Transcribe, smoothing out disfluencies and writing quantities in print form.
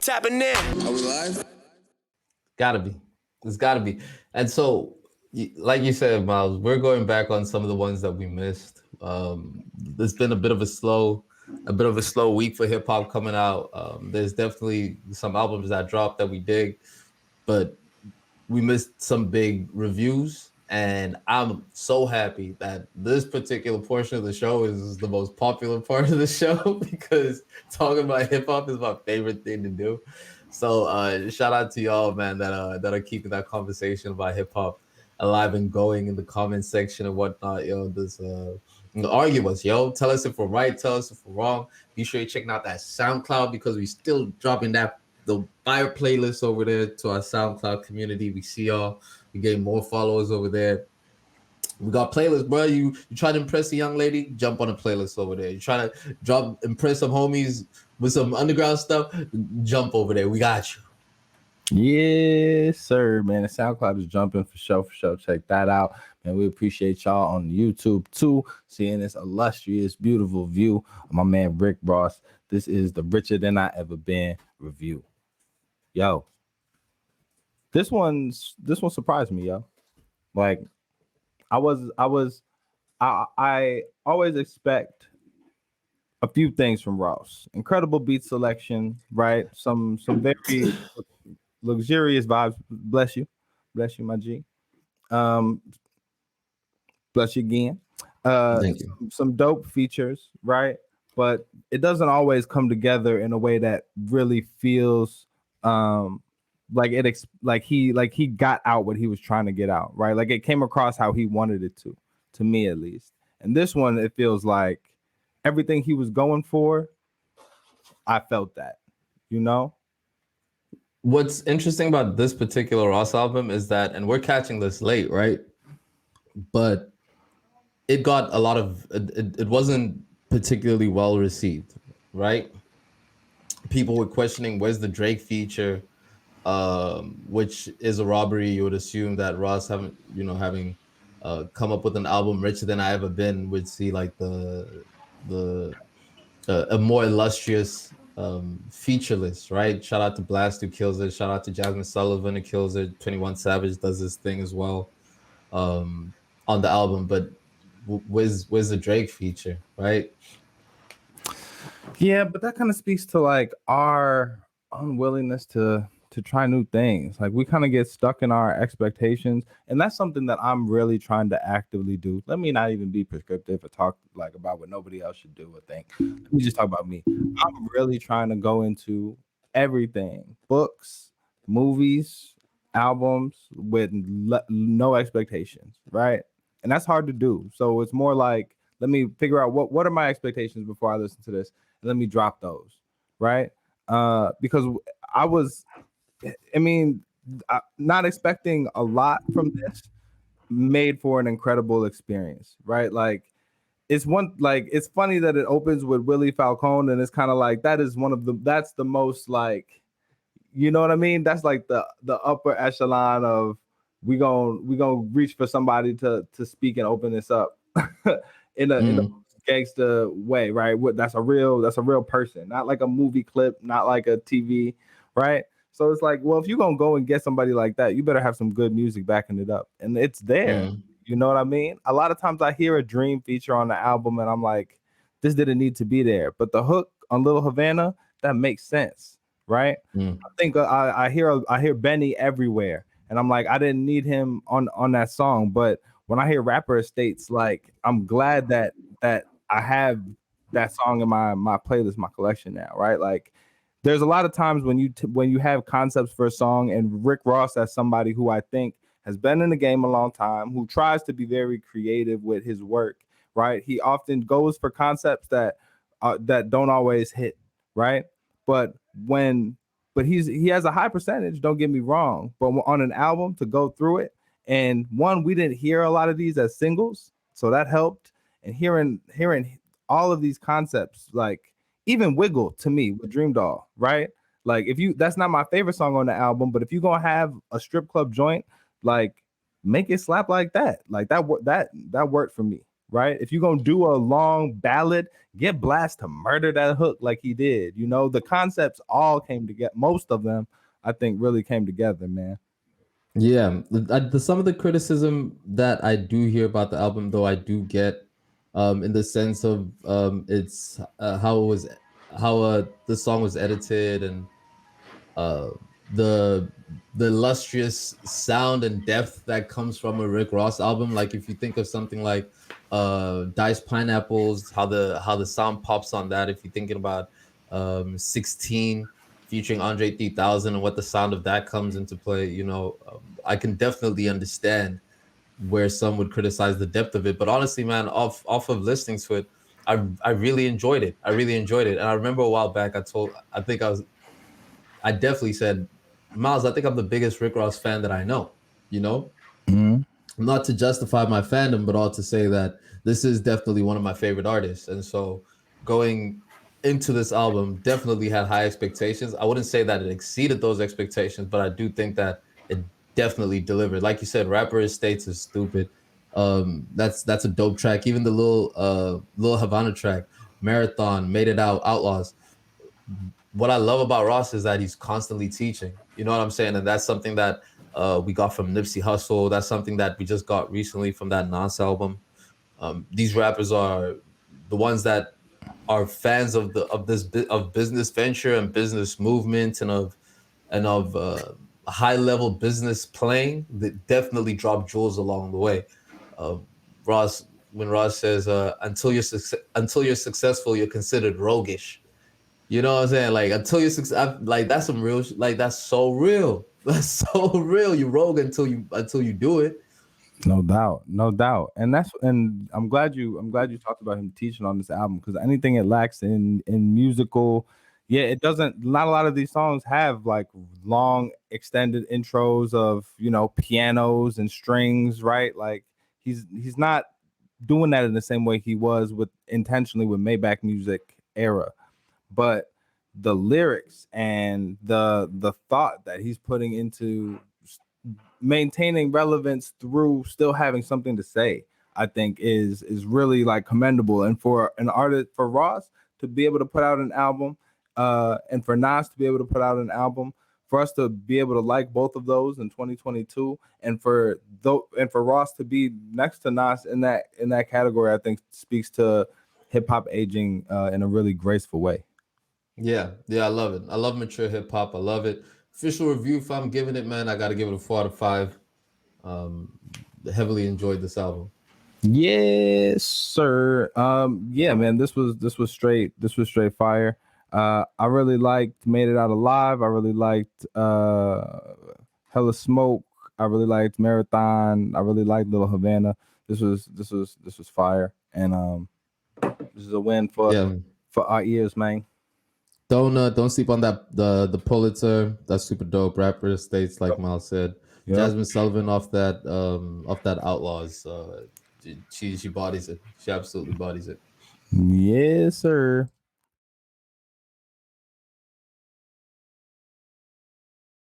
tapping in. Are we live? Gotta be. It's gotta be. And so, like you said, Miles, we're going back on some of the ones that we missed. There's been a bit of a slow week for hip hop coming out. There's definitely some albums that dropped that we dig, but we missed some big reviews. And I'm so happy that this particular portion of the show is the most popular part of the show because talking about hip hop is my favorite thing to do. So shout out to y'all, man, that are keeping that conversation about hip hop alive and going in the comment section and whatnot. Yo, this argue us, yo. Tell us if we're right, tell us if we're wrong. Be sure you're checking out that SoundCloud because we still dropping the fire playlist over there to our SoundCloud community. We see y'all. We getting more followers over there. We got playlists, bro. You try to impress a young lady, jump on a playlist over there. You try to impress some homies with some underground stuff, jump over there. We got you. Yes, sir, man. The SoundCloud is jumping for sure, for sure. Check that out. And we appreciate y'all on YouTube too, seeing this illustrious, beautiful view of my man Rick Ross. This is the Richer Than I Ever Been review. Yo, this one surprised me, yo. Like, I always expect a few things from Ross. Incredible beat selection, right? Some very luxurious vibes. Bless you, my G. Bless you again. Thank you. Some dope features, right? But it doesn't always come together in a way that really feels like he got out what he was trying to get out, right? Like it came across how he wanted it to me at least. And this one, it feels like everything he was going for, I felt that, you know? What's interesting about this particular Ross album is that, and we're catching this late, right? But it got a lot of, it wasn't particularly well received, right? People were questioning, where's the Drake feature? Which is a robbery. You would assume that Ross having come up with an album Richer Than I Ever Been would see like a more illustrious feature list, right? Shout out to Blast who kills it. Shout out to Jasmine Sullivan who kills it. 21 Savage does this thing as well on the album. But where's the Drake feature, right? Yeah, but that kind of speaks to like our unwillingness to try new things. Like we kind of get stuck in our expectations, and that's something that I'm really trying to actively do. Let me not even be prescriptive or talk like about what nobody else should do or think. Let me just talk about me. I'm really trying to go into everything, books, movies, albums with no expectations, right? And that's hard to do. So it's more like, let me figure out what are my expectations before I listen to this, and let me drop those, right? Because not expecting a lot from this made for an incredible experience, right? Like it's funny that it opens with Willie Falcone, and it's kind of like that's the most like, you know what I mean? That's like the upper echelon of we gonna reach for somebody to speak and open this up in a gangster way, right? That's a real person, not like a movie clip, not like a TV, right? So it's like, well, if you're gonna go and get somebody like that, you better have some good music backing it up, and it's there. You know what I mean? A lot of times I hear a Dream feature on the album, and I'm like, this didn't need to be there. But the hook on Little Havana, that makes sense, right? I think I hear Benny everywhere, and I'm like, I didn't need him on that song. But when I hear Rapper Estates, like, I'm glad that I have that song in my playlist, my collection now, right? Like, there's a lot of times when you have concepts for a song, and Rick Ross, as somebody who I think has been in the game a long time, who tries to be very creative with his work, right? He often goes for concepts that don't always hit, right? But he has a high percentage, don't get me wrong, but on an album to go through it, and we didn't hear a lot of these as singles, so that helped. And hearing all of these concepts, like even Wiggle to me with Dream Doll, right? Like that's not my favorite song on the album, but if you're gonna have a strip club joint, like make it slap like that. Like that worked for me, right? If you're gonna do a long ballad, get Blast to murder that hook like he did. You know, the concepts all came together. Most of them, I think, really came together, man. Yeah, some of the criticism that I do hear about the album, though, I do get, in the sense of it's how it was, how the song was edited, and uh, the the illustrious sound and depth that comes from a Rick Ross album. Like if you think of something like Diced Pineapples, how the sound pops on that. If you're thinking about 16 featuring Andre 3000 and what the sound of that comes into play, you know, I can definitely understand where some would criticize the depth of it. But honestly, man, off of listening to it, I really enjoyed it. I really enjoyed it. And I remember a while back, I definitely said, Miles, I think I'm the biggest Rick Ross fan that I know, you know? Mhm. Not to justify my fandom, but all to say that this is definitely one of my favorite artists. And so going into this album, definitely had high expectations. I wouldn't say that it exceeded those expectations, but I do think that it definitely delivered. Like you said, Rapper Estates is stupid. That's a dope track. Even the little Havana track, Marathon, Made It Out, Outlaws. What I love about Ross is that he's constantly teaching. You know what I'm saying? And that's something that we got from Nipsey Hussle. That's something that we just got recently from that Nas album. These rappers are the ones that are fans of of business venture and business movement and of high level business playing. That definitely drop jewels along the way. Uh, Ross, when Ross says, until you're successful, you're considered roguish. You know what I'm saying? Like until you success, like that's some real, like that's so real. That's so real. You rogue until you do it. No doubt, no doubt, and I'm glad you talked about him teaching on this album because anything it lacks in musical, yeah, it doesn't. Not a lot of these songs have like long extended intros of pianos and strings, right? Like he's not doing that in the same way he was with intentionally with Maybach Music era, but the lyrics and the thought that he's putting into maintaining relevance through still having something to say, I think is really like commendable. And for an artist, for Ross to be able to put out an album, and for Nas to be able to put out an album, for us to be able to like both of those in 2022, and for Ross to be next to Nas in that category, I think speaks to hip hop aging in a really graceful way. Yeah, yeah, I love it. I love mature hip hop. I love it. Official review, if I'm giving it, man, I got to give it a 4 out of 5. Um, Heavily enjoyed this album. Yes, sir. Yeah, man, this was straight fire. I really liked Made It Out Alive. I really liked Hella Smoke. I really liked Marathon. I really liked Little Havana. This was fire. And this is a win Yeah, for our ears, man. don't sleep on the Pulitzer. That's super dope. Rapper Estates, like Miles said. Yep. Jasmine Sullivan off that Outlaws. She bodies it. She absolutely bodies it. Yes, sir.